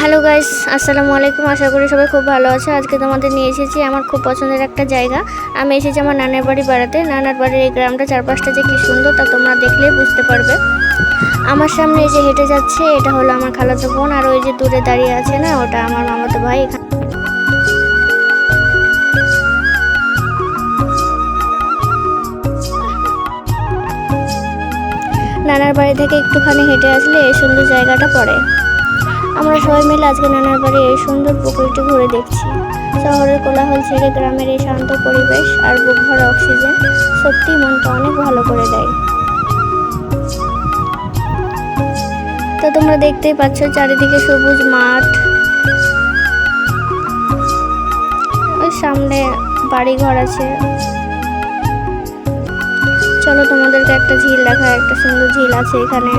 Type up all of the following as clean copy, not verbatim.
Hello guys, আসসালামু আলাইকুম। আশা করি সবাই খুব ভালো আছে। আজকে তোমাদের নিয়ে এসেছি আমার খুব পছন্দের একটা জায়গা। আমি এসেছি আমার নানার বাড়ি বেড়াতে। নানার বাড়ির এই গ্রামটা চারপাশটা যে কি সুন্দর তা তোমরা দেখলেই বুঝতে পারবে। আমার সামনে এই যে হেঁটে যাচ্ছে এটা হলো আমার খালাতো বোন, আর ওই যে দূরে দাঁড়িয়ে আছে না ওটা আমার মামাতো ভাই। নানার বাড়ি থেকে একটুখানি হেঁটে আসলে এই সুন্দর জায়গাটা পড়ে। আমরা সবাই মিলে আজকে নানার বাড়ি এই সুন্দর পুকুরটি ঘুরে দেখছি। শহরের কোলাহল ছেড়ে গ্রামের এই শান্ত পরিবেশ আর বুক ভরা অক্সিজেন সত্যি মনটা অনেক ভালো করে দেয়। তো তোমরা দেখতেই পাচ্ছ চারিদিকে সবুজ মাঠ, ওই সামনে বাড়ি ঘর আছে। চলো তোমাদেরকে একটা ঝিল দেখায়, একটা সুন্দর ঝিল আছে এখানে।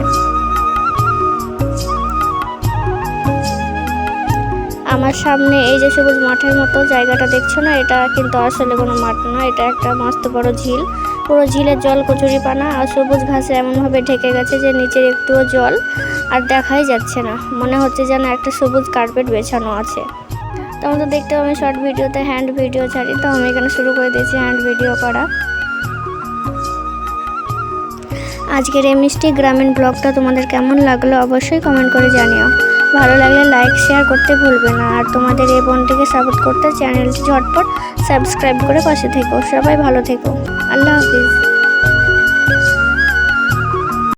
আমার সামনে এই যে সবুজ মাঠের মতো জায়গাটা দেখছো না, এটা কিন্তু আসলে কোনো মাঠ না, এটা একটা মস্ত বড় ঝিল। পুরো ঝিলের জল কচুরিপানা আর সবুজ ঘাসে এমনভাবে ঢেকে গেছে যে নিচের একটুও জল আর দেখাই যাচ্ছে না। মনে হচ্ছে যেন একটা সবুজ কার্পেট বেছানো আছে। তোমরা তো দেখতে আমি শর্ট ভিডিওতে হ্যান্ড ভিডিও ছাড়ি, তো আমি এখানে শুরু করে দিয়েছি হ্যান্ড ভিডিও করা। আজকের এই মিষ্টি গ্রামীণ ব্লগটা তোমাদের কেমন লাগলো অবশ্যই কমেন্ট করে জানিও। ভালো লাগলে লাইক শেয়ার করতে ভুলবে না, আর তোমাদের এই বোনটিকে সাপোর্ট করতে চ্যানেলটি ঝটপট সাবস্ক্রাইব করে পাশে থেকো। সবাই ভালো থেকো। আল্লাহ হাফিজ।